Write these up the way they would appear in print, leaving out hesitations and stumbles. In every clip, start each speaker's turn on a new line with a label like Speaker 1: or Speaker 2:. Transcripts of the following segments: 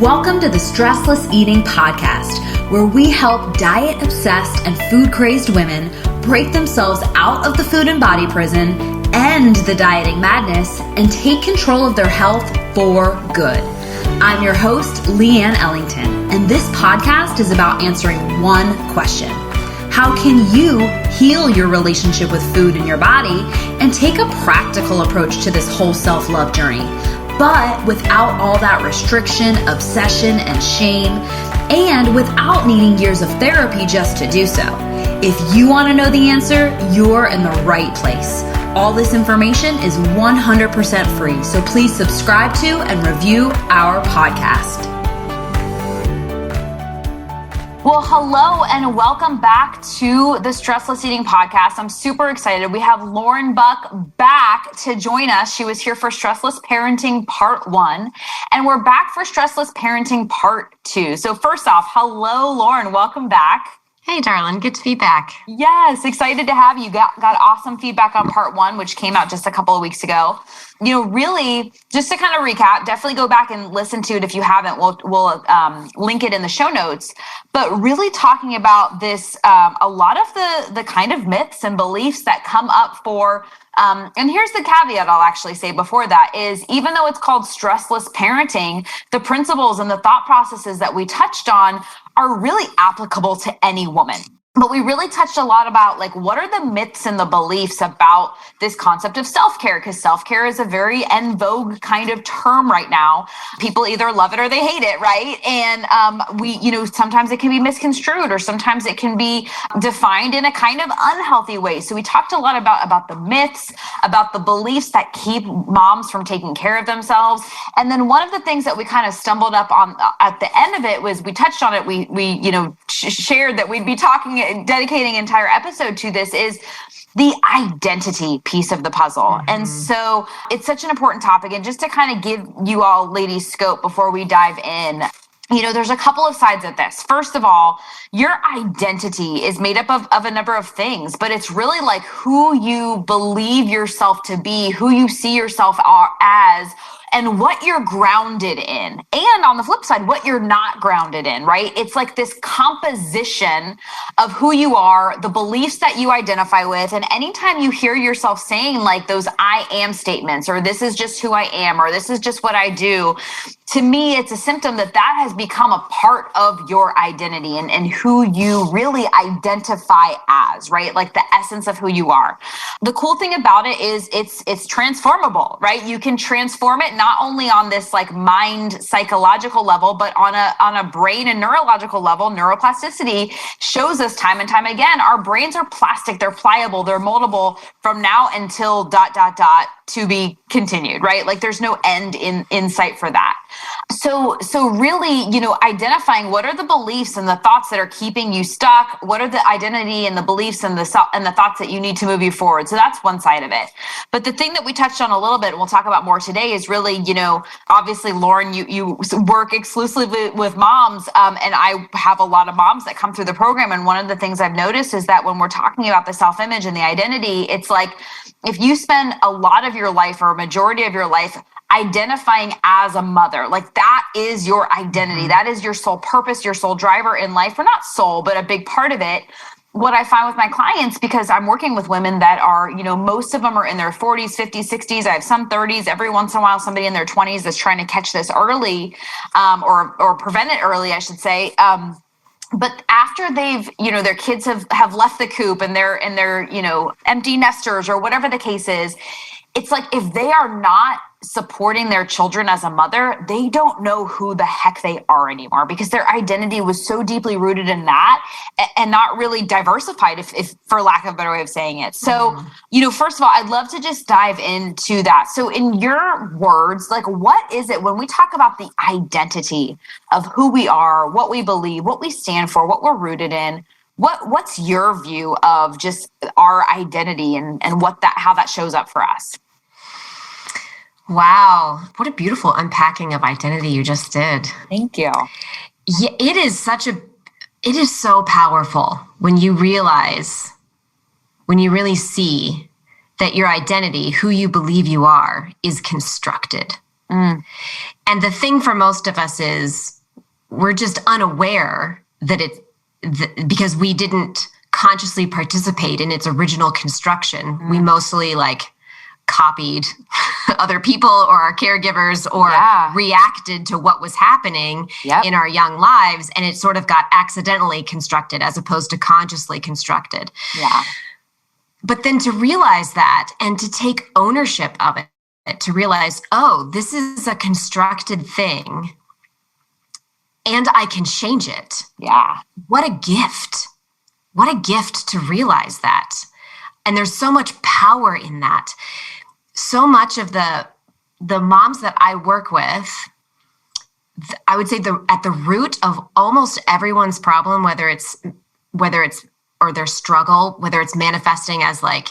Speaker 1: Welcome to the Stressless Eating Podcast, where we help diet-obsessed and food-crazed women break themselves out of the food and body prison, end the dieting madness, and take control of their health for good. I'm your host, Leanne Ellington, and this podcast is about answering one question. How can you heal your relationship with food and your body and take a practical approach to this whole self-love journey, but without all that restriction, obsession, and shame, and without needing years of therapy just to do so? If you want to know the answer, you're in the right place. All this information is 100% free, so please subscribe to and review our podcast. Well, hello and welcome back to the Stressless Eating Podcast. I'm super excited. We have Lauren Buck back to join us. She was here for Stressless Parenting Part 1, and we're back for Stressless Parenting Part 2. So first off, hello, Lauren. Welcome back.
Speaker 2: Hey, darling. Good to be back.
Speaker 1: Yes, excited to have you. Got awesome feedback on Part 1, which came out just a couple of weeks ago. You know, really, just to kind of recap, definitely go back and listen to it if you haven't. We'll link it in the show notes. But really talking about this, a lot of the kind of myths and beliefs that come up for, and here's the caveat I'll actually say before that is, even though it's called stressless parenting, the principles and the thought processes that we touched on are really applicable to any woman. But we really touched a lot about, like, what are the myths and the beliefs about this concept of self-care? Because self-care is a very en vogue kind of term right now. People either love it or they hate it, right? And sometimes it can be misconstrued, or sometimes it can be defined in a kind of unhealthy way. So we talked a lot about the myths, about the beliefs that keep moms from taking care of themselves. And then one of the things that we kind of stumbled up on at the end of it was, we touched on it. We shared that we'd be dedicating an entire episode to this, is the identity piece of the puzzle. Mm-hmm. And so it's such an important topic. And just to kind of give you all ladies scope before we dive in, there's a couple of sides of this. First of all, your identity is made up of a number of things, but it's really like who you believe yourself to be, who you see yourself as, and what you're grounded in. And on the flip side, what you're not grounded in, right? It's like this composition of who you are, the beliefs that you identify with. And anytime you hear yourself saying like those I am statements, or this is just who I am, or this is just what I do, to me, it's a symptom that has become a part of your identity and who you really identify as, right? Like the essence of who you are. The cool thing about it is it's transformable, right? You can transform it not only on this like mind psychological level, but on a brain and neurological level. Neuroplasticity shows us time and time again, our brains are plastic, they're pliable, they're moldable from now until ... to be continued, right? Like there's no end in sight for that. So really, identifying what are the beliefs and the thoughts that are keeping you stuck, what are the identity and the beliefs and the thoughts that you need to move you forward. So that's one side of it. But the thing that we touched on a little bit, and we'll talk about more today, is really, obviously, Lauren, you work exclusively with moms, and I have a lot of moms that come through the program. And one of the things I've noticed is that when we're talking about the self-image and the identity, it's like, if you spend a lot of your life or a majority of your life identifying as a mother, like that is your identity. Mm-hmm. That is your sole purpose, your sole driver in life, or not sole, but a big part of it. What I find with my clients, because I'm working with women that are, most of them are in their 40s, 50s, 60s. I have some 30s. Every once in a while, somebody in their 20s that's trying to catch this early, or prevent it early, I should say. But after they've, their kids have left the coop and they're empty nesters or whatever the case is, it's like if they are not supporting their children as a mother, they don't know who the heck they are anymore, because their identity was so deeply rooted in that and not really diversified, if for lack of a better way of saying it. So, first of all, I'd love to just dive into that. So in your words, like, what is it when we talk about the identity of who we are, what we believe, what we stand for, what we're rooted in? What's your view of just our identity and how that shows up for us?
Speaker 2: Wow. What a beautiful unpacking of identity you just did.
Speaker 1: Thank you.
Speaker 2: Yeah, it is so powerful when you really see that your identity, who you believe you are, is constructed. And the thing for most of us is we're just unaware that because we didn't consciously participate in its original construction. We mostly like copied other people or our caregivers or reacted to what was happening in our young lives. And it sort of got accidentally constructed as opposed to consciously constructed. Yeah. But then to realize that and to take ownership of it, to realize, oh, this is a constructed thing and I can change it. Yeah. What a gift. What a gift to realize that. And there's so much power in that. So much of the moms that I work with, I would say at the root of almost everyone's problem, whether it's or their struggle, whether it's manifesting as like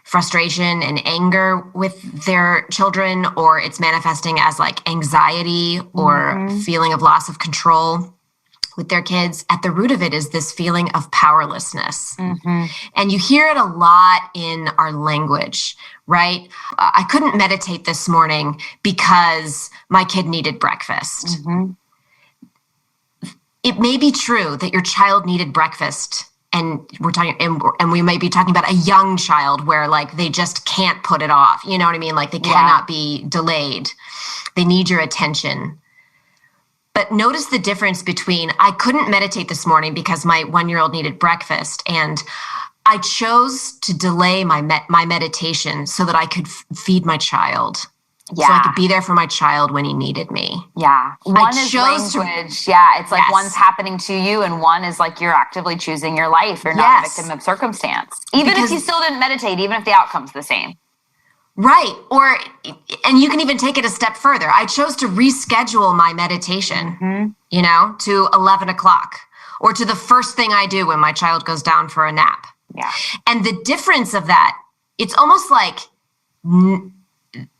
Speaker 2: frustration and anger with their children, or it's manifesting as like anxiety or feeling of loss of control with their kids, at the root of it is this feeling of powerlessness. And you hear it a lot in our language, right? I couldn't meditate this morning because my kid needed breakfast. It may be true that your child needed breakfast, and we may be talking about a young child where like they just can't put it off. You know what I mean? Like they cannot be delayed. They need your attention. But notice the difference between I couldn't meditate this morning because my 1-year-old needed breakfast, and I chose to delay my meditation so that I could feed my child. So I could be there for my child when he needed me. Yeah.
Speaker 1: One is language. It's like one's happening to you and one is like you're actively choosing your life. You're not a victim of circumstance. Even if you still didn't meditate, even if the outcome's the same.
Speaker 2: Right. And you can even take it a step further. I chose to reschedule my meditation, to 11 o'clock or to the first thing I do when my child goes down for a nap. Yeah. And the difference of that, it's almost like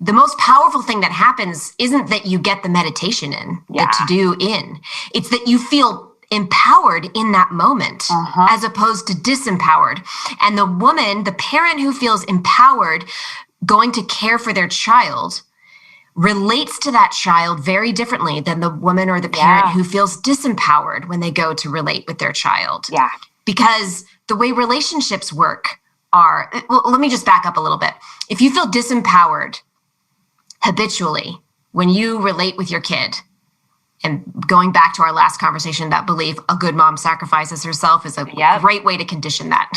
Speaker 2: the most powerful thing that happens isn't that you get the meditation in, the to-do in. It's that you feel empowered in that moment as opposed to disempowered. And the parent who feels empowered going to care for their child relates to that child very differently than the woman or the parent who feels disempowered when they go to relate with their child. Yeah. Because the way relationships work let me just back up a little bit. If you feel disempowered habitually when you relate with your kid, and going back to our last conversation, that belief, a good mom sacrifices herself, is a great way to condition that.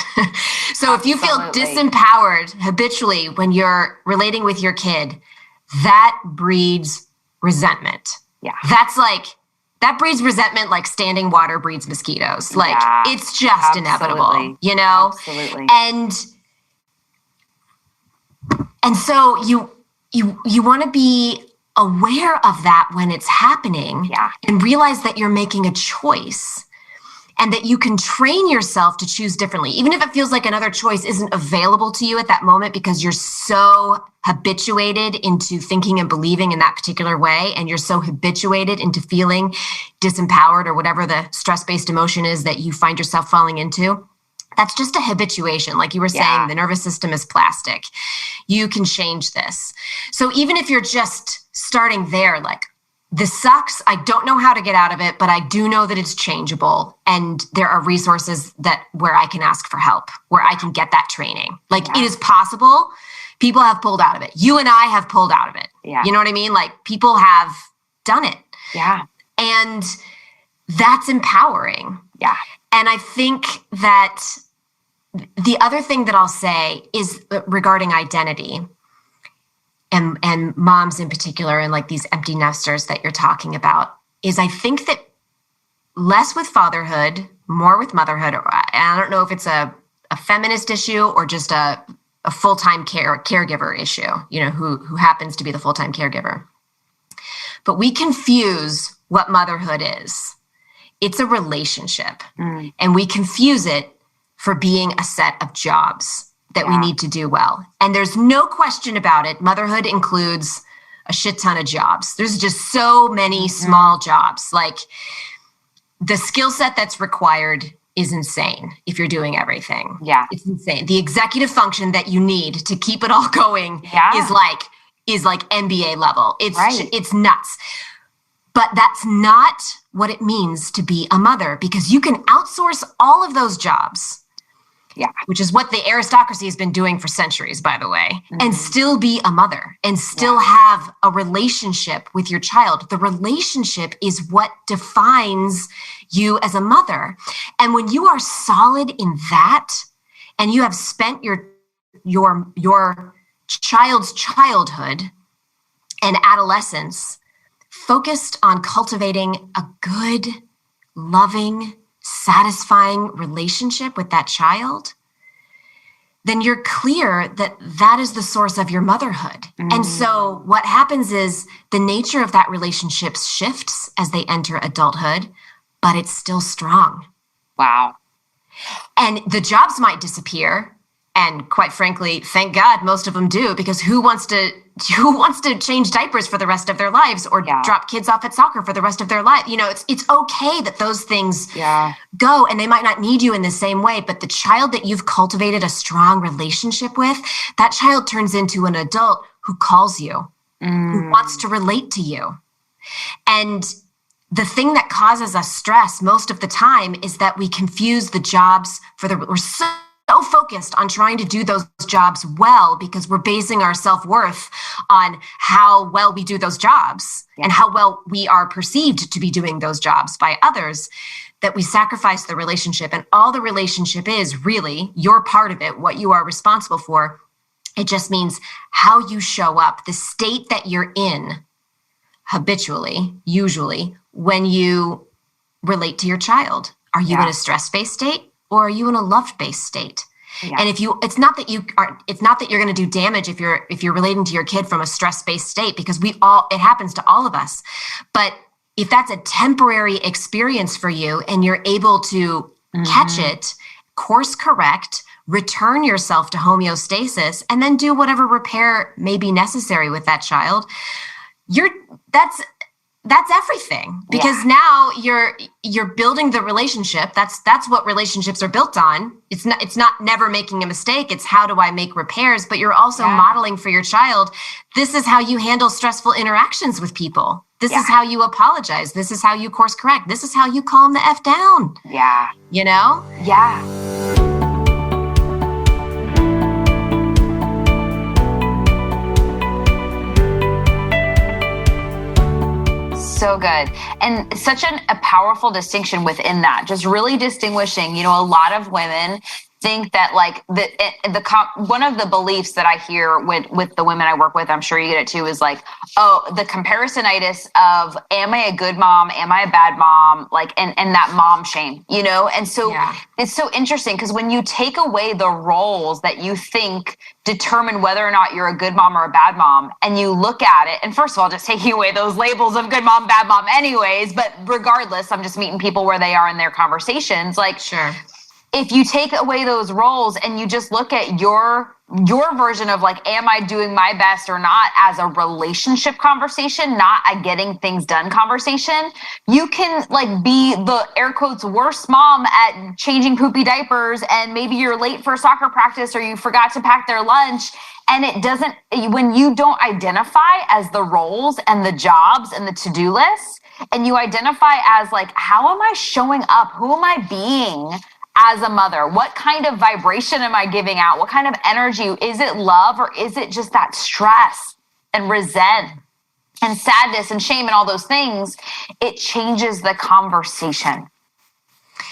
Speaker 2: So if you feel disempowered habitually when you're relating with your kid, that breeds resentment. Yeah. That breeds resentment like standing water breeds mosquitoes. Like it's just inevitable, Absolutely. And so you want to be aware of that when it's happening and realize that you're making a choice and that you can train yourself to choose differently, even if it feels like another choice isn't available to you at that moment because you're so habituated into thinking and believing in that particular way, and you're so habituated into feeling disempowered or whatever the stress-based emotion is that you find yourself falling into. That's just a habituation. Like you were saying, the nervous system is plastic. You can change this. So even if you're just starting there, like, this sucks, I don't know how to get out of it, but I do know that it's changeable. And there are resources where I can ask for help, where I can get that training. Like it is possible. People have pulled out of it. You and I have pulled out of it. Yeah. You know what I mean? Like people have done it. Yeah. And that's empowering. Yeah. And I think that the other thing that I'll say is regarding identity and moms in particular, and like these empty nesters that you're talking about, is I think that less with fatherhood, more with motherhood. I don't know if it's a feminist issue or just a full-time caregiver issue, who happens to be the full-time caregiver. But we confuse what motherhood is. It's a relationship. And we confuse it for being a set of jobs that we need to do well. And there's no question about it. Motherhood includes a shit ton of jobs. There's just so many small jobs. Like the skill set that's required is insane if you're doing everything. Yeah. It's insane. The executive function that you need to keep it all going is like is like MBA level.
Speaker 1: Right.
Speaker 2: It's nuts. But that's not what it means to be a mother, because you can outsource all of those jobs.
Speaker 1: Yeah.
Speaker 2: Which is what the aristocracy has been doing for centuries, by the way, and still be a mother and still have a relationship with your child. The relationship is what defines you as a mother. And when you are solid in that, and you have spent your child's childhood and adolescence focused on cultivating a good, loving, satisfying relationship with that child, then you're clear that that is the source of your motherhood. And so what happens is the nature of that relationship shifts as they enter adulthood, but it's still strong.
Speaker 1: Wow.
Speaker 2: And the jobs might disappear. And quite frankly, thank God most of them do, because who wants to change diapers for the rest of their lives or drop kids off at soccer for the rest of their life? You know, it's okay that those things go, and they might not need you in the same way, but the child that you've cultivated a strong relationship with, that child turns into an adult who calls you, who wants to relate to you. And the thing that causes us stress most of the time is that we confuse the jobs we're so focused on trying to do those jobs well, because we're basing our self-worth on how well we do those jobs and how well we are perceived to be doing those jobs by others, that we sacrifice the relationship. And all the relationship is really your part of it, what you are responsible for. It just means how you show up, the state that you're in habitually, usually, when you relate to your child. Are you in a stress-based state? Or are you in a love-based state? Yeah. And it's not that you're going to do damage if you're relating to your kid from a stress-based state, because it happens to all of us. But if that's a temporary experience for you and you're able to catch it, course correct, return yourself to homeostasis, and then do whatever repair may be necessary with that child, that's everything, because now you're building the relationship. That's what relationships are built on. It's not never making a mistake. It's how do I make repairs? But you're also modeling for your child, this is how you handle stressful interactions with people. This is how you apologize. This is how you course correct. This is how you calm the F down. Yeah. You know?
Speaker 1: Yeah. So good. And such a powerful distinction within that, just really distinguishing, a lot of women think that like one of the beliefs that I hear with the women I work with, I'm sure you get it too, is like, oh, the comparisonitis of, am I a good mom? Am I a bad mom? Like, and that mom shame, And so it's so interesting, because when you take away the roles that you think determine whether or not you're a good mom or a bad mom, and you look at it, and first of all, just taking away those labels of good mom, bad mom anyways, but regardless, I'm just meeting people where they are in their conversations. Like, sure. If you take away those roles and you just look at your version of like, am I doing my best or not, as a relationship conversation, not a getting things done conversation, you can like be the air quotes worst mom at changing poopy diapers, and maybe you're late for soccer practice or you forgot to pack their lunch. And when you don't identify as the roles and the jobs and the to-do lists, and you identify as like, how am I showing up? Who am I being as a mother? What kind of vibration am I giving out? What kind of energy? Is it love, or is it just that stress and resent and sadness and shame and all those things? It changes the conversation.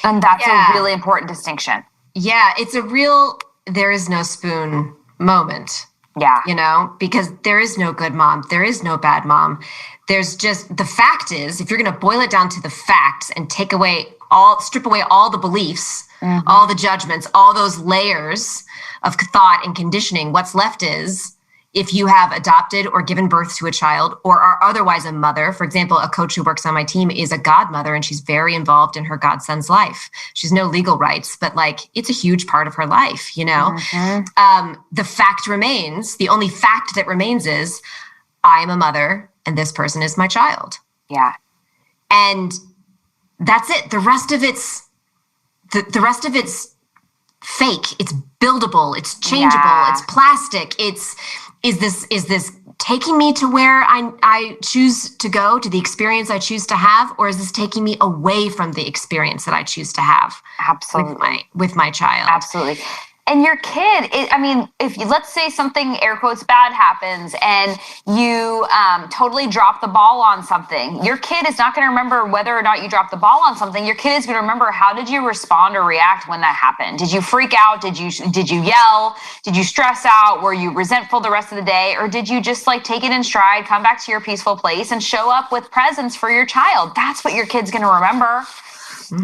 Speaker 1: And that's a really important distinction.
Speaker 2: Yeah, it's a real, there is no spoon moment. Yeah. Because there is no good mom. There is no bad mom. There's just, the fact is, if you're going to boil it down to the facts and strip away all the beliefs, all the judgments, all those layers of thought and conditioning, what's left is, if you have adopted or given birth to a child or are otherwise a mother. For example, a coach who works on my team is a godmother, and she's very involved in her godson's life. She's no legal rights, but like, it's a huge part of her life, The fact remains, the only fact that remains is, I am a mother and this person is my child.
Speaker 1: Yeah.
Speaker 2: And that's it. The rest of it's fake. It's buildable. It's changeable. It's plastic. Is this taking me to where I choose to go, to the experience I choose to have, or is this taking me away from the experience that I choose to have?
Speaker 1: Absolutely.
Speaker 2: With my child.
Speaker 1: Absolutely. And your kid, if let's say something, air quotes, bad happens and you totally drop the ball on something, your kid is not going to remember whether or not you dropped the ball on something. Your kid is going to remember, how did you respond or react when that happened? Did you freak out? Did you yell? Did you stress out? Were you resentful the rest of the day? Or did you just take it in stride, come back to your peaceful place and show up with presence for your child? That's what your kid's going to remember.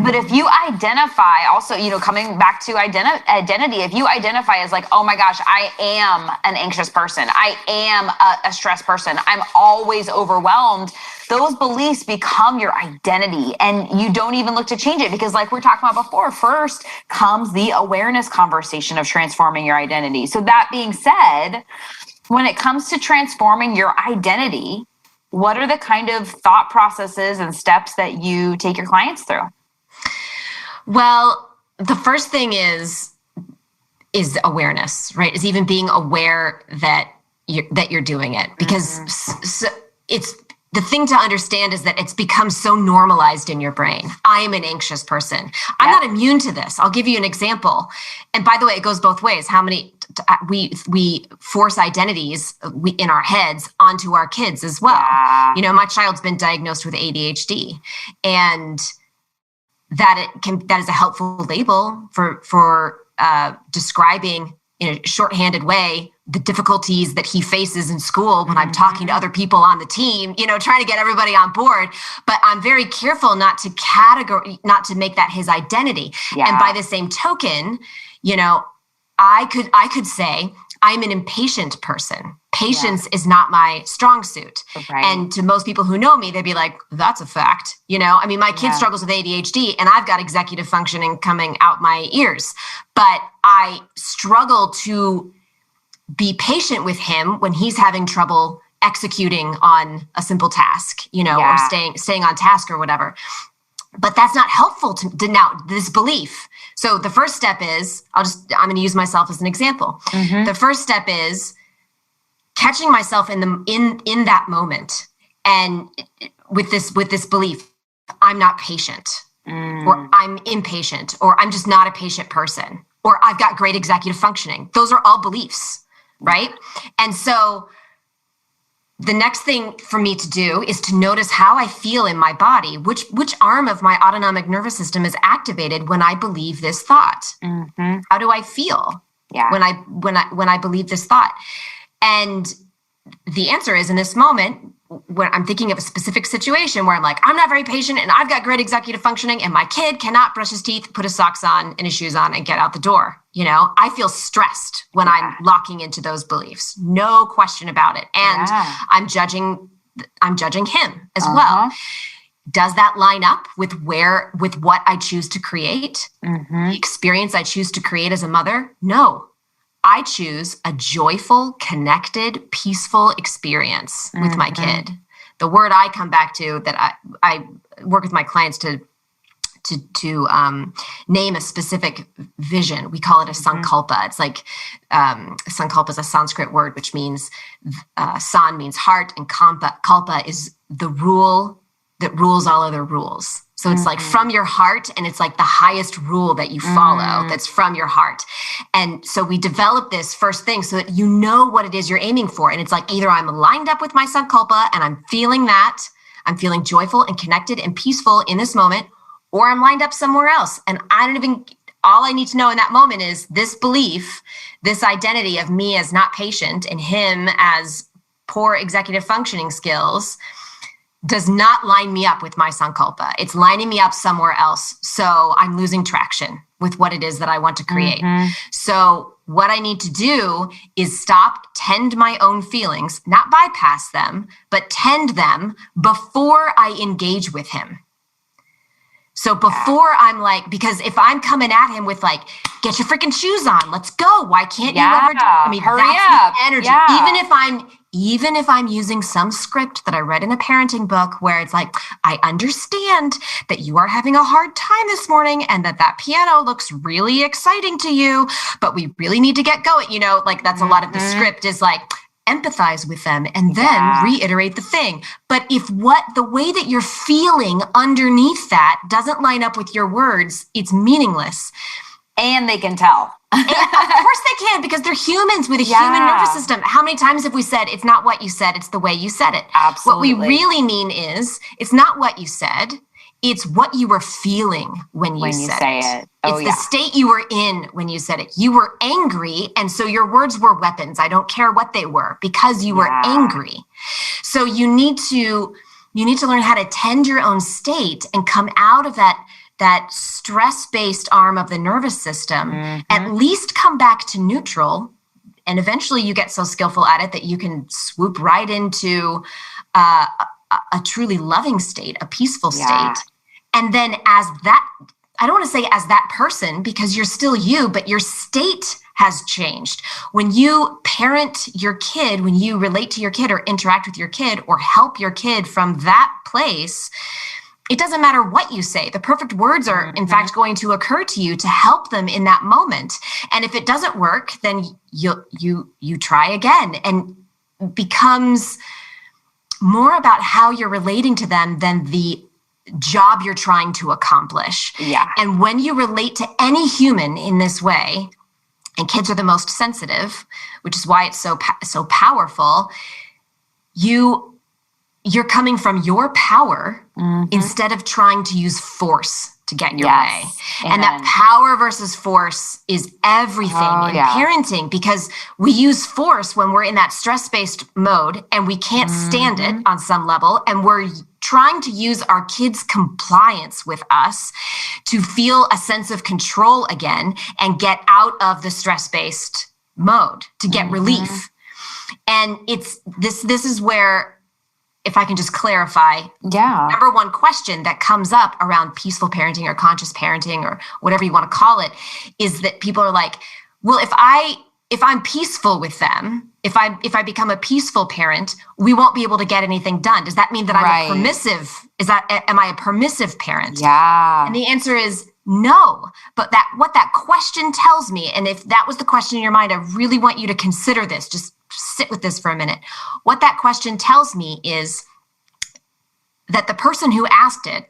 Speaker 1: But if you identify also, coming back to identity, if you identify as oh my gosh, I am an anxious person, I am a stressed person, I'm always overwhelmed, those beliefs become your identity and you don't even look to change it, because like we were talking about before, first comes the awareness conversation of transforming your identity. So that being said, when it comes to transforming your identity, what are the kind of thought processes and steps that you take your clients through?
Speaker 2: Well, the first thing is awareness, right? Is even being aware that you're doing it, because it's the thing to understand is that it's become so normalized in your brain. I am an anxious person. I'm not immune to this. I'll give you an example. And by the way, it goes both ways. How many we force identities in our heads onto our kids as well. Yeah. My child's been diagnosed with ADHD, and that is a helpful label for describing in a shorthanded way the difficulties that he faces in school when I'm talking to other people on the team, trying to get everybody on board. But I'm very careful not to make that his identity. Yeah. And by the same token, I could say I'm an impatient person. Patience is not my strong suit. Right. And to most people who know me, they'd be like, that's a fact. My kid struggles with ADHD and I've got executive functioning coming out my ears, but I struggle to be patient with him when he's having trouble executing on a simple task, or staying on task or whatever. But that's not helpful to now this belief. So the first step is, I'm going to use myself as an example. Mm-hmm. The first step is catching myself in that moment, and with this belief, I'm not patient, or I'm impatient, or I'm just not a patient person, or I've got great executive functioning. Those are all beliefs, right? And so the next thing for me to do is to notice how I feel in my body, which arm of my autonomic nervous system is activated when I believe this thought. Mm-hmm. How do I feel when I believe this thought? And the answer is, in this moment, when I'm thinking of a specific situation where I'm like, I'm not very patient and I've got great executive functioning and my kid cannot brush his teeth, put his socks on and his shoes on and get out the door. I feel stressed when I'm locking into those beliefs. No question about it. And I'm judging him as well. Does that line up with what I choose to create? Mm-hmm. The experience I choose to create as a mother? No. I choose a joyful, connected, peaceful experience with my kid. The word I come back to that I work with my clients to name a specific vision. We call it a sankalpa. It's like sankalpa is a Sanskrit word, which means san means heart, and kalpa is the rule that rules all other rules. So it's like from your heart, and it's like the highest rule that you follow that's from your heart. And so we develop this first thing so that you know what it is you're aiming for. And it's like either I'm lined up with my sankalpa and I'm feeling that, I'm feeling joyful and connected and peaceful in this moment, or I'm lined up somewhere else. And all I need to know in that moment is this belief, this identity of me as not patient and him as poor executive functioning skills does not line me up with my sankalpa. It's lining me up somewhere else. So I'm losing traction with what it is that I want to create. Mm-hmm. So what I need to do is tend my own feelings, not bypass them, but tend them before I engage with him. So before I'm like, because if I'm coming at him with like, get your freaking shoes on, let's go. Why can't you ever do? I mean,
Speaker 1: hurry
Speaker 2: that's
Speaker 1: up.
Speaker 2: The energy.
Speaker 1: Yeah.
Speaker 2: even if I'm using some script that I read in a parenting book where it's like, I understand that you are having a hard time this morning and that piano looks really exciting to you, but we really need to get going. Like that's a lot of the script is like, empathize with them and then reiterate the thing. But if the way that you're feeling underneath that doesn't line up with your words, it's meaningless.
Speaker 1: And they can tell.
Speaker 2: And of course they can, because they're humans with a human nervous system. How many times have we said, it's not what you said, it's the way you said it?
Speaker 1: Absolutely.
Speaker 2: What we really mean is, it's not what you said, it's what you were feeling when you said it. It's the state you were in when you said it. You were angry, and so your words were weapons. I don't care what they were, because you were angry. So you need to learn how to tend your own state and come out of that stress-based arm of the nervous system, at least come back to neutral. And eventually you get so skillful at it that you can swoop right into a truly loving state, a peaceful state. And then I don't want to say as that person, because you're still you, but your state has changed. When you parent your kid, when you relate to your kid or interact with your kid or help your kid from that place, it doesn't matter what you say. The perfect words are, in fact, going to occur to you to help them in that moment. And if it doesn't work, then you try again, and becomes more about how you're relating to them than the job you're trying to accomplish. And when you relate to any human in this way, and kids are the most sensitive, which is why it's so powerful, you're coming from your power instead of trying to use force to get your way. And that power versus force is everything in parenting, because we use force when we're in that stress-based mode and we can't stand it on some level. And we're trying to use our kids' compliance with us to feel a sense of control again and get out of the stress-based mode to get relief. And this is where, if I can just clarify, number one question that comes up around peaceful parenting or conscious parenting or whatever you want to call it, is that people are like, well, if I'm peaceful with them, if I become a peaceful parent, we won't be able to get anything done. Does that mean that I'm a permissive? Am I a permissive parent? And the answer is no. But what that question tells me, and if that was the question in your mind, I really want you to consider this. Just sit with this for a minute. What that question tells me is that the person who asked it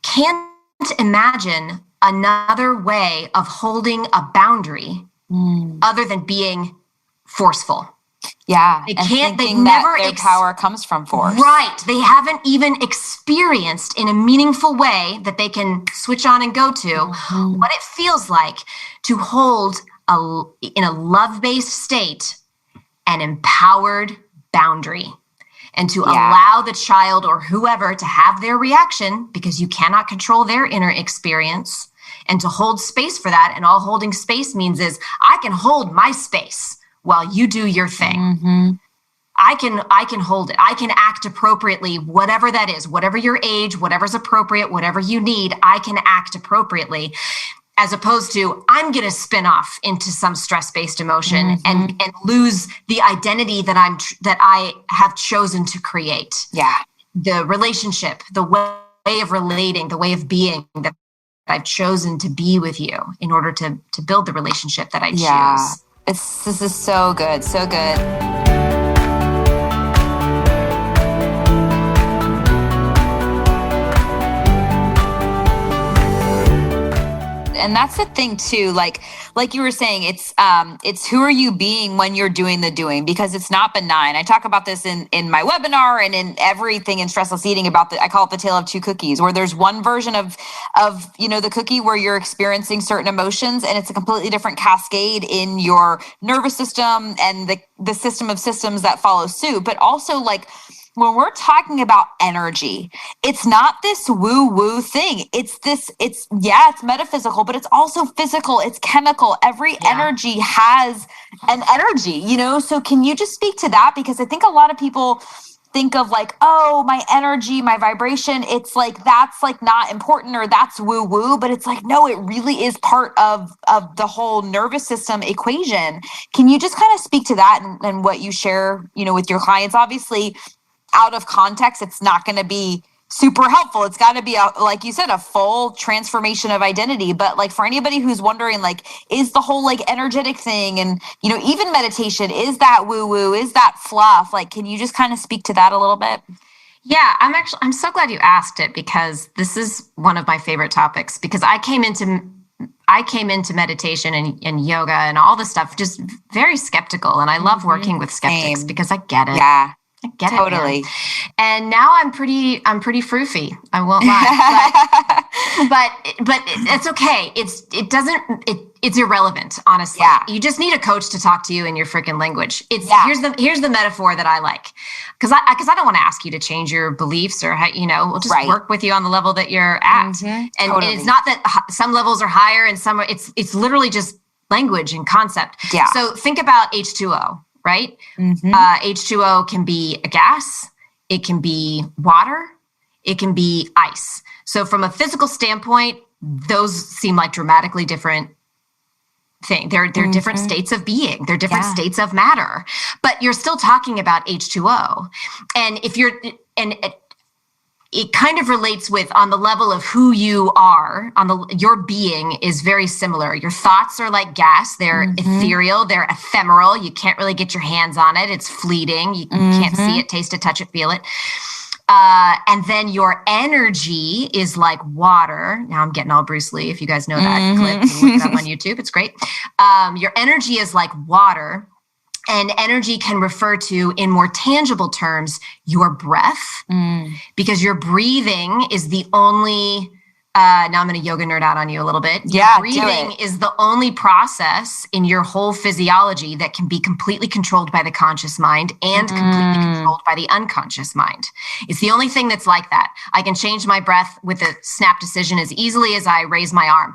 Speaker 2: can't imagine another way of holding a boundary other than being forceful. They can't, they've never,
Speaker 1: their power comes from force.
Speaker 2: Right. They haven't even experienced in a meaningful way that they can switch on and go to what it feels like to hold in a love-based state, an empowered boundary, and to allow the child or whoever to have their reaction, because you cannot control their inner experience, and to hold space for that. And all holding space means is I can hold my space while you do your thing. I can hold it. I can act appropriately, whatever that is, whatever your age, whatever's appropriate, whatever you need, I can act appropriately. As opposed to, I'm going to spin off into some stress-based emotion and lose the identity that I have chosen to create. The relationship, the way of relating, the way of being that I've chosen to be with you in order to build the relationship that I choose.
Speaker 1: This is so good, so good. And that's the thing too, like you were saying, it's who are you being when you're doing the doing, because it's not benign. I talk about this in my webinar and in everything in Stressless Eating about I call it the tale of two cookies, where there's one version of the cookie where you're experiencing certain emotions, and it's a completely different cascade in your nervous system and the system of systems that follow suit. But also, like, when we're talking about energy, it's not this woo-woo thing. It's metaphysical, but it's also physical. It's chemical. Every energy has an energy, So can you just speak to that? Because I think a lot of people think of like, oh, my energy, my vibration, it's like, that's like not important or that's woo woo, but it's like, no, it really is part of the whole nervous system equation. Can you just kind of speak to that and what you share, with your clients? Obviously, out of context, it's not going to be super helpful. It's got to be, like you said, a full transformation of identity. But like for anybody who's wondering, like, is the whole like energetic thing and, even meditation, is that woo woo? Is that fluff? Like, can you just kind of speak to that a little bit?
Speaker 2: Yeah, I'm so glad you asked it, because this is one of my favorite topics, because I came into meditation and yoga and all this stuff just very skeptical. And I love working with skeptics because I get it.
Speaker 1: Yeah.
Speaker 2: I get it.
Speaker 1: Totally.
Speaker 2: Man. And now I'm pretty froofy. I won't lie. But it's okay. It's irrelevant, honestly. Yeah. You just need a coach to talk to you in your freaking language. Here's the metaphor that I like. Because I don't want to ask you to change your beliefs or we'll just work with you on the level that you're at. And it's not that some levels are higher and some are, it's literally just language and concept.
Speaker 1: Yeah.
Speaker 2: So think about H2O. Right? H2O can be a gas, it can be water, it can be ice. So from a physical standpoint, those seem like dramatically different things. They're different states of being. They're different states of matter. But you're still talking about H2O. And it kind of relates with, on the level of who you are, your being is very similar. Your thoughts are like gas. They're ethereal. They're ephemeral. You can't really get your hands on it. It's fleeting. You can't see it, taste it, touch it, feel it. And then your energy is like water. Now I'm getting all Bruce Lee. If you guys know that clip, you can look it up on YouTube. It's great. Your energy is like water. And energy can refer to, in more tangible terms, your breath, because your breathing is the only, now I'm going to yoga nerd out on you a little bit.
Speaker 1: Yeah,
Speaker 2: breathing is the only process in your whole physiology that can be completely controlled by the conscious mind and completely controlled by the unconscious mind. It's the only thing that's like that. I can change my breath with a snap decision as easily as I raise my arm.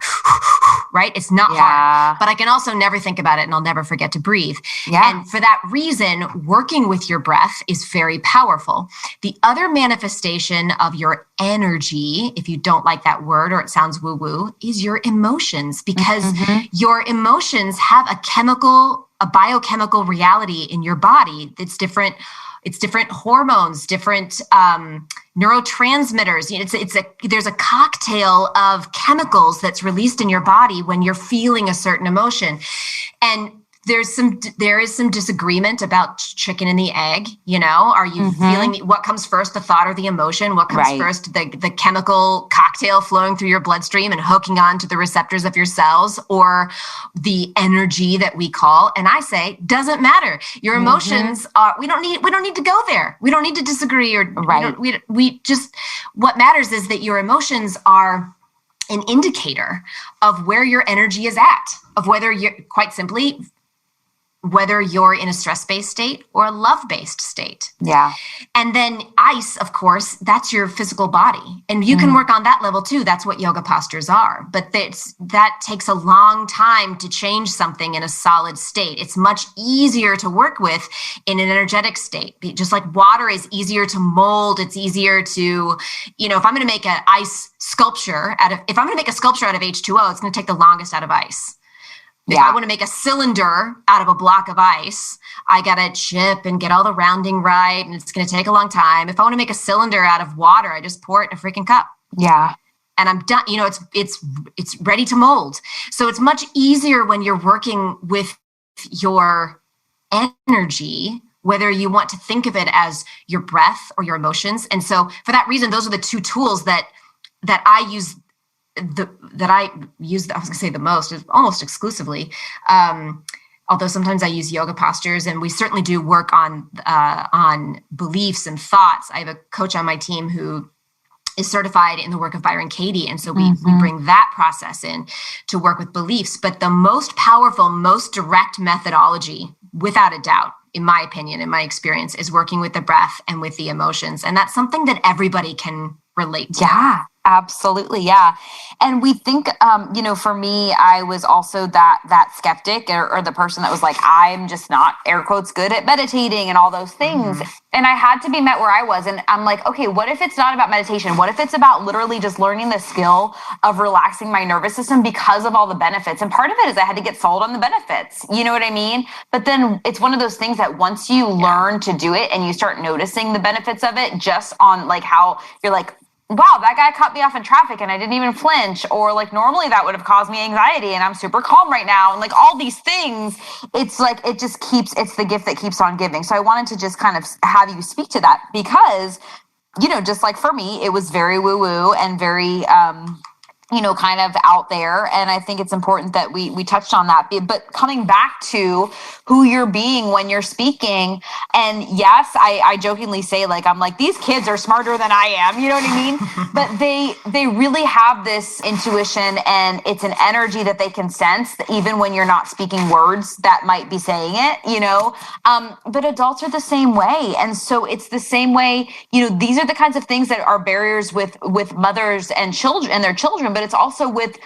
Speaker 2: Right? It's not hard, but I can also never think about it and I'll never forget to breathe. Yeah. And for that reason, working with your breath is very powerful. The other manifestation of your energy, if you don't like that word or it sounds woo-woo, is your emotions, because your emotions have a biochemical reality in your body that's different. It's different hormones, different neurotransmitters. There's a cocktail of chemicals that's released in your body when you're feeling a certain emotion. And there is some disagreement about chicken and the egg. Are you feeling, what comes first, the thought or the emotion? What comes first, the chemical cocktail flowing through your bloodstream and hooking on to the receptors of your cells, or the energy that we call? And I say, doesn't matter. Your emotions are, we don't need to go there. We don't need to disagree we just, what matters is that your emotions are an indicator of where your energy is at, of whether you're, quite simply, whether you're in a stress-based state or a love-based state. Yeah. And then ice, of course, that's your physical body. And you can work on that level too. That's what yoga postures are. But that takes a long time to change something in a solid state. It's much easier to work with in an energetic state. Just like water is easier to mold, it's easier to, if I'm going to make an ice sculpture if I'm going to make a sculpture out of H2O, it's going to take the longest out of ice. If I want to make a cylinder out of a block of ice, I got to chip and get all the rounding right, and it's going to take a long time. If I want to make a cylinder out of water, I just pour it in a freaking cup. Yeah. And I'm done. It's ready to mold. So it's much easier when you're working with your energy, whether you want to think of it as your breath or your emotions. And so for that reason, those are the two tools that I use I was going to say the most, almost exclusively. Although sometimes I use yoga postures, and we certainly do work on beliefs and thoughts. I have a coach on my team who is certified in the work of Byron Katie. And so we bring that process in to work with beliefs. But the most powerful, most direct methodology, without a doubt, in my opinion, in my experience, is working with the breath and with the emotions. And that's something that everybody can relate to.
Speaker 1: Absolutely. Yeah. And we think, for me, I was also that skeptic or the person that was like, I'm just not air quotes good at meditating and all those things. Mm-hmm. And I had to be met where I was. And I'm like, okay, what if it's not about meditation? What if it's about literally just learning the skill of relaxing my nervous system because of all the benefits? And part of it is I had to get sold on the benefits. You know what I mean? But then it's one of those things that once you learn to do it and you start noticing the benefits of it, just on like how you're like, wow, that guy cut me off in traffic and I didn't even flinch. Or like normally that would have caused me anxiety and I'm super calm right now. And like all these things, it's like, it's the gift that keeps on giving. So I wanted to just kind of have you speak to that because, just like for me, it was very woo-woo and very, kind of out there. And I think it's important that we touched on that. But coming back to who you're being when you're speaking, and yes, I jokingly say, like, I'm like, these kids are smarter than I am, you know what I mean? But they really have this intuition and it's an energy that they can sense even when you're not speaking words that might be saying it, but adults are the same way. And so it's the same way, these are the kinds of things that are barriers with mothers and children and their children, but it's also with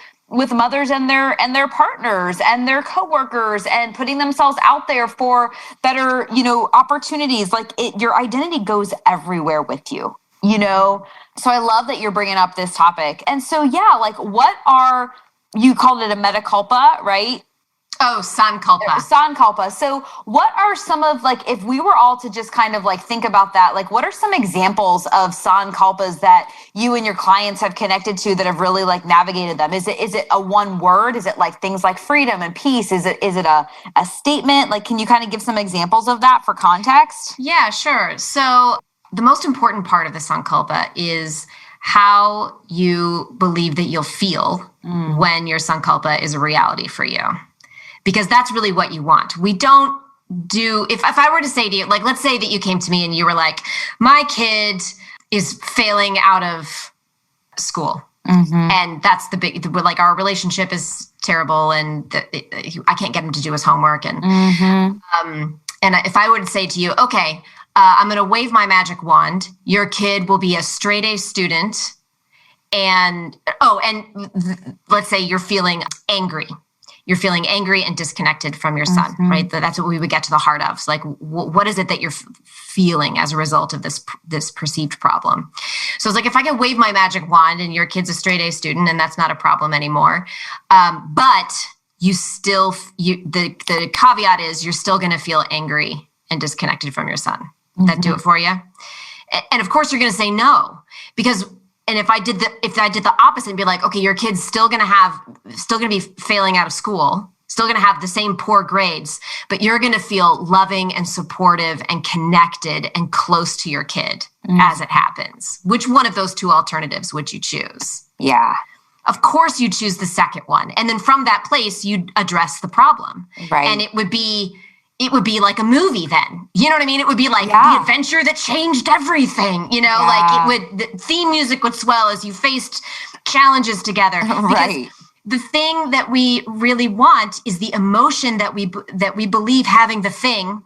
Speaker 1: mothers and their partners and their coworkers and putting themselves out there for better, opportunities. Like your identity goes everywhere with you, So I love that you're bringing up this topic. And so, yeah, like you called it a mea culpa, right?
Speaker 2: Oh, san culpa.
Speaker 1: San culpa. So what are some of, like, if we were all to just kind of like think about that, like what are some examples of san culpas that you and your clients have connected to that have really like navigated them? Is it a one word? Is it like things like freedom and peace? Is it a statement? Like, can you kind of give some examples of that for context?
Speaker 2: Yeah, sure. So the most important part of the san culpa is how you believe that you'll feel when your san culpa is a reality for you. Because that's really what you want. We don't do, if I were to say to you, like, let's say that you came to me and you were like, my kid is failing out of school. Mm-hmm. And that's like our relationship is terrible and I can't get him to do his homework. And, and if I were to say to you, okay, I'm going to wave my magic wand. Your kid will be a straight A student. And let's say you're feeling angry. You're feeling angry and disconnected from your son, right? That's what we would get to the heart of. So like, what is it that you're feeling as a result of this perceived problem? So it's like, if I could wave my magic wand and your kid's a straight A student and that's not a problem anymore, but the caveat is you're still going to feel angry and disconnected from your son. That do it for you? And of course you're going to say no, because if I did the opposite and be like, okay, your kid's still going to be failing out of school, still going to have the same poor grades, but you're going to feel loving and supportive and connected and close to your kid as it happens. Which one of those two alternatives would you choose?
Speaker 1: Yeah.
Speaker 2: Of course you choose the second one. And then from that place, you address the problem. Right. And it would be like a movie then. You know what I mean? It would be like the adventure that changed everything. Like the theme music would swell as you faced challenges together. Right. The thing that we really want is the emotion that we believe having the thing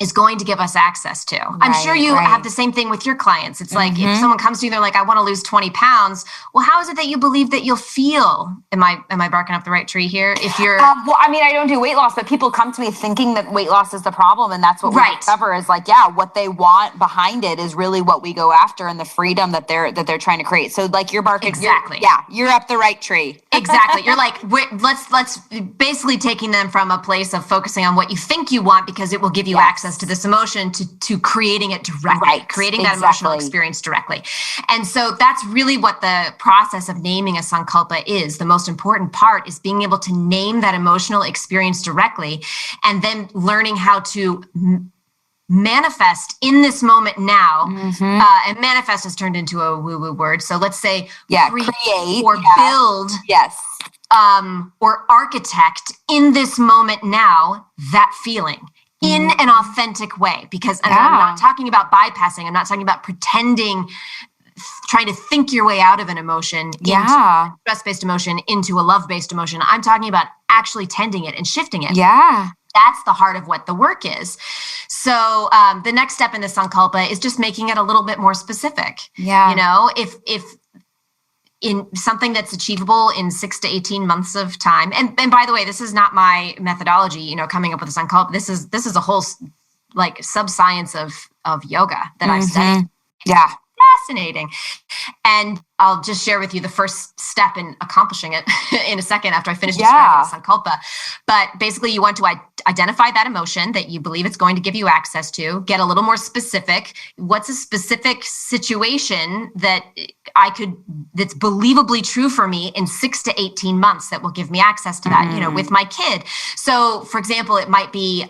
Speaker 2: is going to give us access to. Right, I'm sure you have the same thing with your clients. It's like if someone comes to you, they're like, I want to lose 20 pounds. Well, how is it that you believe that you'll feel? Am I barking up the right tree here? If you're
Speaker 1: well, I mean, I don't do weight loss, but people come to me thinking that weight loss is the problem. And that's what we discover is like, what they want behind it is really what we go after and the freedom that they're trying to create. So like you're barking.
Speaker 2: Exactly.
Speaker 1: You're up the right tree.
Speaker 2: Exactly. You're like, let's basically taking them from a place of focusing on what you think you want because it will give you access to this emotion to creating it directly, creating that emotional experience directly. And so that's really what the process of naming a san culpa is. The most important part is being able to name that emotional experience directly and then learning how to manifest in this moment now. And manifest has turned into a woo-woo word. So let's say create or build.
Speaker 1: Yes.
Speaker 2: Or architect in this moment now, that feeling. In an authentic way, because I'm not talking about bypassing. I'm not talking about pretending, trying to think your way out of an emotion, into a stress-based emotion, into a love-based emotion. I'm talking about actually tending it and shifting it.
Speaker 1: Yeah.
Speaker 2: That's the heart of what the work is. So the next step in the san culpa is just making it a little bit more specific. Yeah. If in something that's achievable in 6 to 18 months of time. And by the way, this is not my methodology, coming up with this Sankalpa. This is a whole like sub-science of yoga that I studied.
Speaker 1: Yeah.
Speaker 2: Fascinating. And I'll just share with you the first step in accomplishing it in a second after I finish describing the Sankalpa. But basically you want to identify that emotion that you believe it's going to give you access to, get a little more specific. What's a specific situation that's believably true for me in 6 to 18 months that will give me access to that, with my kid. So for example, it might be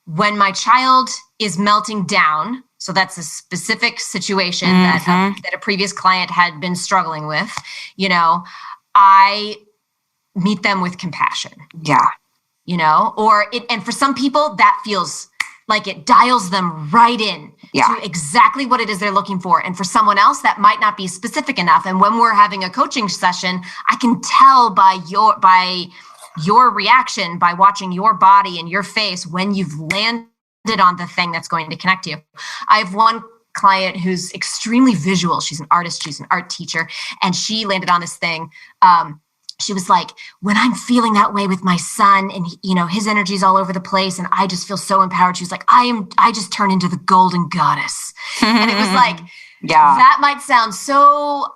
Speaker 2: when my child is melting down. So that's a specific situation that a previous client had been struggling with. I meet them with compassion.
Speaker 1: Yeah.
Speaker 2: And for some people that feels like it dials them right in to exactly what it is they're looking for. And for someone else that might not be specific enough. And when we're having a coaching session, I can tell by your reaction, by watching your body and your face when you've landed on the thing that's going to connect you. I have one client who's extremely visual. She's an artist. She's an art teacher. And she landed on this thing. She was like, when I'm feeling that way with my son and his energy's all over the place and I just feel so empowered. She was like, I just turn into the golden goddess. And it was like, that might sound so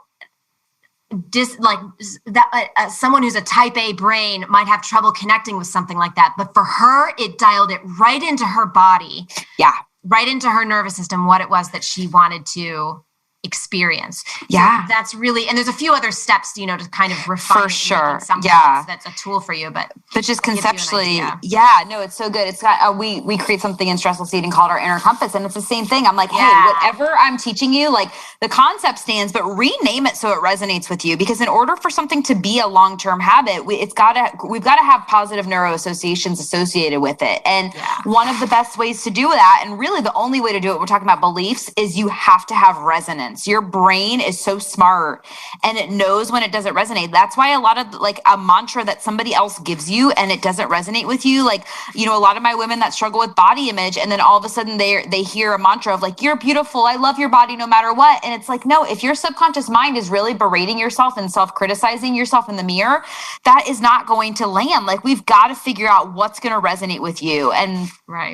Speaker 2: someone who's a type A brain might have trouble connecting with something like that. But for her, it dialed it right into her body. Yeah. Right into her nervous system, what it was that she wanted to experience.
Speaker 1: Yeah.
Speaker 2: So that's really, and there's a few other steps, to kind of refine.
Speaker 1: For sure.
Speaker 2: That's a tool for you, but
Speaker 1: just conceptually, it's so good. It's got, we create something in Stressless Eating called our inner compass. And it's the same thing. I'm like, hey, whatever I'm teaching you, like the concept stands, but rename it so it resonates with you. Because in order for something to be a long-term habit, we've got to have positive neuroassociations associated with it. And one of the best ways to do that, and really the only way to do it, we're talking about beliefs, is you have to have resonance. Your brain is so smart and it knows when it doesn't resonate. That's why a lot of like a mantra that somebody else gives you and it doesn't resonate with you. Like, a lot of my women that struggle with body image, and then all of a sudden they hear a mantra of like, you're beautiful. I love your body no matter what. And it's like, no, if your subconscious mind is really berating yourself and self-criticizing yourself in the mirror, that is not going to land. Like we've got to figure out what's going to resonate with you. And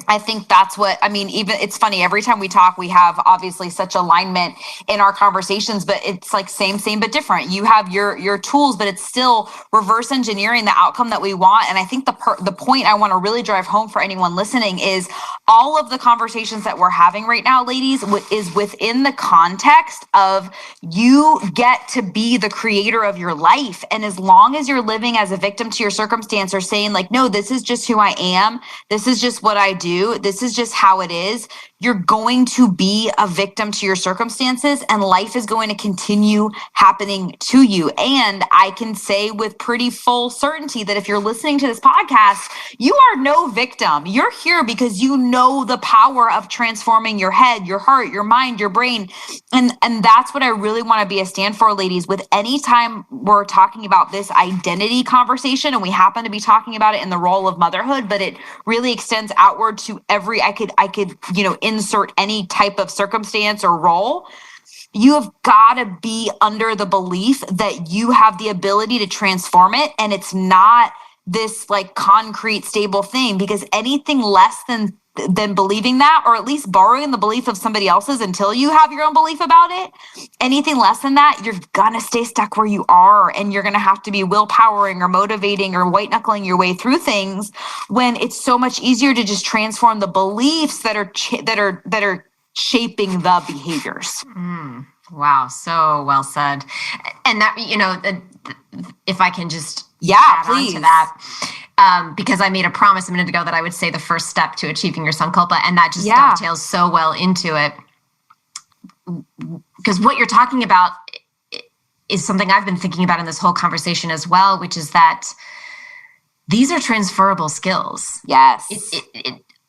Speaker 1: I think that's even it's funny. Every time we talk, we have obviously such alignment in our conversations, but it's like same, but different. You have your tools, but it's still reverse engineering the outcome that we want. And I think the point I want to really drive home for anyone listening is all of the conversations that we're having right now, ladies, is within the context of you get to be the creator of your life. And as long as you're living as a victim to your circumstance or saying like, no, this is just who I am. This is just what I do. This is just how it is. You're going to be a victim to your circumstances and life is going to continue happening to you. And I can say with pretty full certainty that if you're listening to this podcast, you are no victim. You're here because you know the power of transforming your head, your heart, your mind, your brain. And that's what I really want to be a stand for, ladies. With any time we're talking about this identity conversation, and we happen to be talking about it in the role of motherhood, but it really extends outward to I could insert any type of circumstance or role. You have got to be under the belief that you have the ability to transform it. And it's not this like concrete, stable thing, because anything less than believing that, or at least borrowing the belief of somebody else's until you have your own belief about it, anything less than that, you're going to stay stuck where you are. And you're going to have to be willpowering or motivating or white knuckling your way through things when it's so much easier to just transform the beliefs that are shaping the behaviors.
Speaker 2: Wow. So well said. And that, if I can just add on to that, because I made a promise a minute ago that I would say the first step to achieving your Sankalpa, and that just dovetails so well into it. Because what you're talking about is something I've been thinking about in this whole conversation as well, which is that these are transferable skills.
Speaker 1: Yes.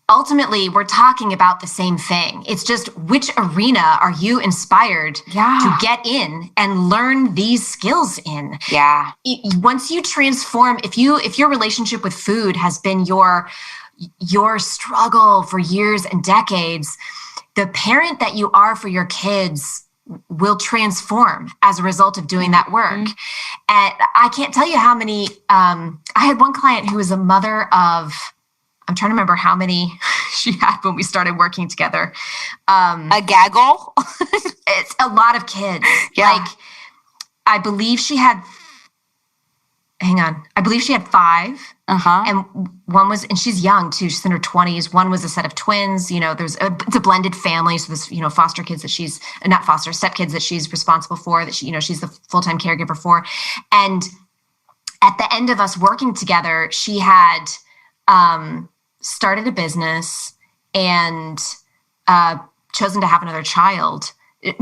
Speaker 2: Ultimately, we're talking about the same thing. It's just which arena are you inspired to get in and learn these skills in? Yeah. Once you transform, if your relationship with food has been your struggle for years and decades, the parent that you are for your kids will transform as a result of doing that work. And I can't tell you how many, I had one client who was a mother of, I'm trying to remember how many she had when we started working together.
Speaker 1: A gaggle?
Speaker 2: It's a lot of kids.
Speaker 1: Yeah.
Speaker 2: Like, I believe she had 5. And one was, and she's young too. She's in her 20s. One was a set of twins. It's a blended family. So there's, foster kids that step kids that she's responsible for, that she's the full-time caregiver for. And at the end of us working together, she had started a business and chosen to have another child.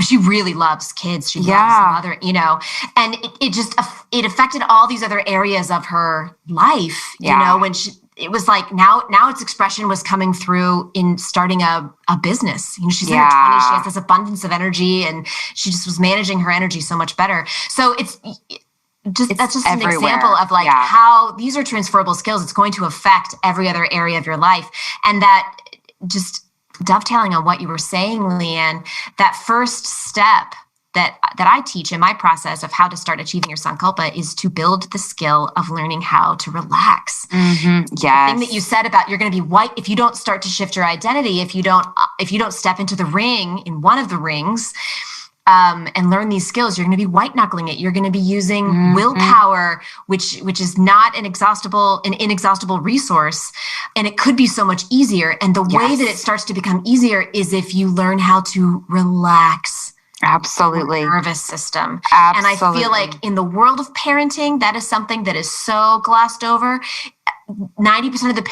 Speaker 2: She really loves kids. She loves mother, and it affected all these other areas of her life, when it was like, now its expression was coming through in starting a business. She's in her 20s, she has this abundance of energy, and she just was managing her energy so much better. So that's just an example of how these are transferable skills. It's going to affect every other area of your life. And that just dovetailing on what you were saying, Leanne, that first step that I teach in my process of how to start achieving your sankalpa is to build the skill of learning how to relax.
Speaker 1: Yes.
Speaker 2: The thing that you said about you're going to be white if you don't start to shift your identity, if you don't step into the ring, in one of the rings, and learn these skills, you're going to be white knuckling it. You're going to be using willpower, which is not an inexhaustible resource. And it could be so much easier. And the way that it starts to become easier is if you learn how to relax.
Speaker 1: Absolutely.
Speaker 2: Your nervous system.
Speaker 1: Absolutely.
Speaker 2: And I feel like in the world of parenting, that is something that is so glossed over. 90% of the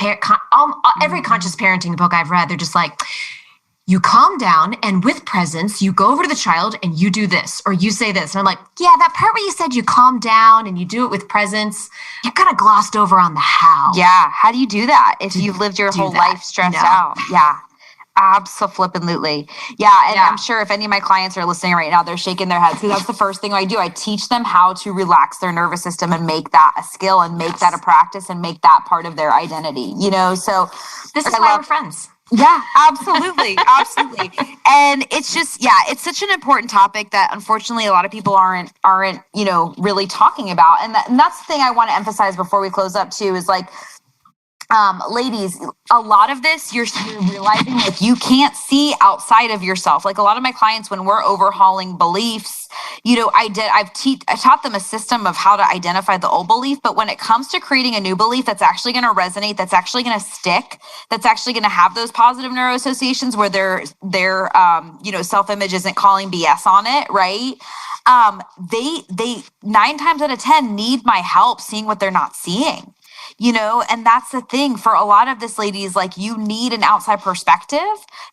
Speaker 2: every conscious parenting book I've read, they're just like, you calm down, and with presence, you go over to the child and you do this, or you say this. And I'm like, yeah, that part where you said you calm down and you do it with presence, you kind of glossed over on the how.
Speaker 1: Yeah. How do you do that if you've lived your whole life stressed out? Yeah. Absolutely. Yeah. And I'm sure if any of my clients are listening right now, they're shaking their heads, because that's the first thing I do. I teach them how to relax their nervous system and make that a skill and make that a practice and make that part of their identity, so
Speaker 2: this is why we're friends.
Speaker 1: Yeah, absolutely. Absolutely. And it's just, it's such an important topic that unfortunately a lot of people aren't, really talking about. And that's the thing I want to emphasize before we close up too, is like, ladies, a lot of this, you're realizing like you can't see outside of yourself. Like a lot of my clients, when we're overhauling beliefs, I taught them a system of how to identify the old belief. But when it comes to creating a new belief that's actually going to resonate, that's actually going to stick, that's actually going to have those positive neuroassociations where their self-image isn't calling BS on it, right? They 9 times out of 10 need my help seeing what they're not seeing. And that's the thing for a lot of this, ladies, like you need an outside perspective.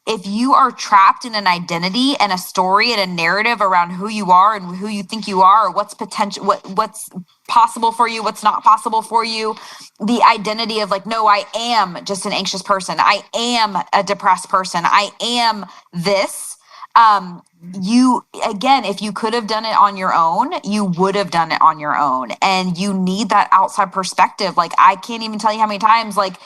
Speaker 1: If you are trapped in an identity and a story and a narrative around who you are and who you think you are, or what's potential, what's possible for you, what's not possible for you, the identity of like, no, I am just an anxious person. I am a depressed person. I am this. If you could have done it on your own, you would have done it on your own. And you need that outside perspective. Like, I can't even tell you how many times, like,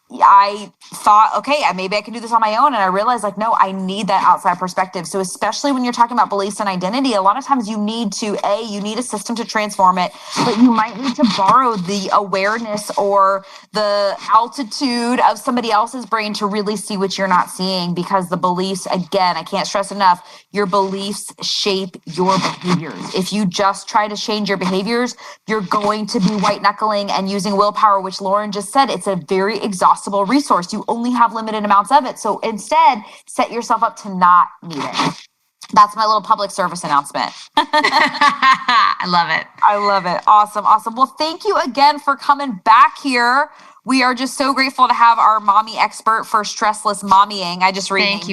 Speaker 1: I thought, okay, maybe I can do this on my own. And I realized like, no, I need that outside perspective. So especially when you're talking about beliefs and identity, a lot of times you need a system to transform it, but you might need to borrow the awareness or the altitude of somebody else's brain to really see what you're not seeing, because the beliefs, again, I can't stress enough, your beliefs shape your behaviors. If you just try to change your behaviors, you're going to be white knuckling and using willpower, which Lauren just said, it's a very exhaustive resource. You only have limited amounts of it. So instead, set yourself up to not need it. That's my little public service announcement.
Speaker 2: I love it.
Speaker 1: I love it. Awesome. Well, thank you again for coming back here. We are just so grateful to have our mommy expert for stressless mommying. I just renamed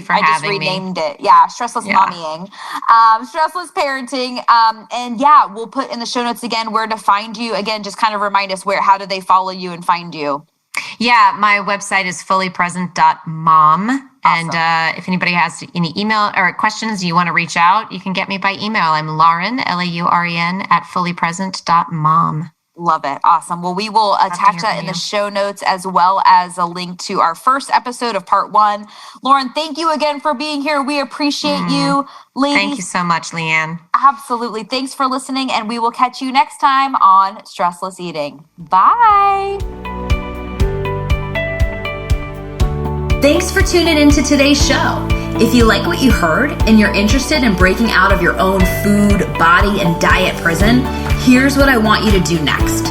Speaker 1: it. Yeah, stressless mommying, stressless parenting. And we'll put in the show notes again where to find you. Again, just kind of remind us how do they follow you and find you?
Speaker 2: Yeah, my website is fullypresent.mom. Awesome. And if anybody has any email or questions, you want to reach out, you can get me by email. I'm Lauren, Lauren, @fullypresent.mom.
Speaker 1: Love it. Awesome. Well, we will attach that in the show notes as well as a link to our first episode of part 1. Lauren, thank you again for being here. We appreciate you. Ladies,
Speaker 2: thank you so much, Leanne.
Speaker 1: Absolutely. Thanks for listening, and we will catch you next time on Stressless Eating. Bye. Thanks for tuning into today's show. If you like what you heard and you're interested in breaking out of your own food, body, and diet prison, here's what I want you to do next.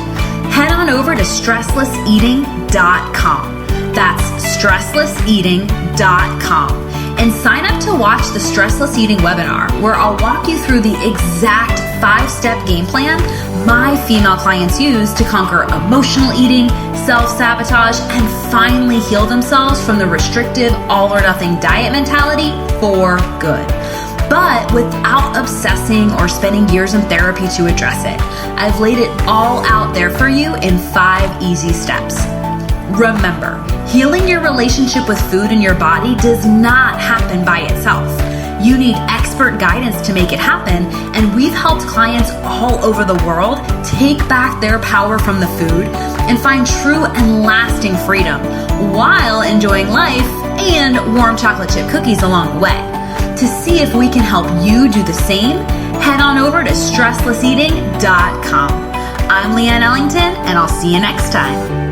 Speaker 1: Head on over to stresslesseating.com. That's stresslesseating.com. And sign up to watch the Stressless Eating webinar, where I'll walk you through the exact 5-step game plan my female clients use to conquer emotional eating, self-sabotage, and finally heal themselves from the restrictive all-or-nothing diet mentality for good. But without obsessing or spending years in therapy to address it. I've laid it all out there for you in 5 easy steps. Remember, healing your relationship with food and your body does not happen by itself. You need expert guidance to make it happen, and we've helped clients all over the world take back their power from the food and find true and lasting freedom while enjoying life and warm chocolate chip cookies along the way. To see if we can help you do the same, head on over to stresslesseating.com. I'm Leanne Ellington, and I'll see you next time.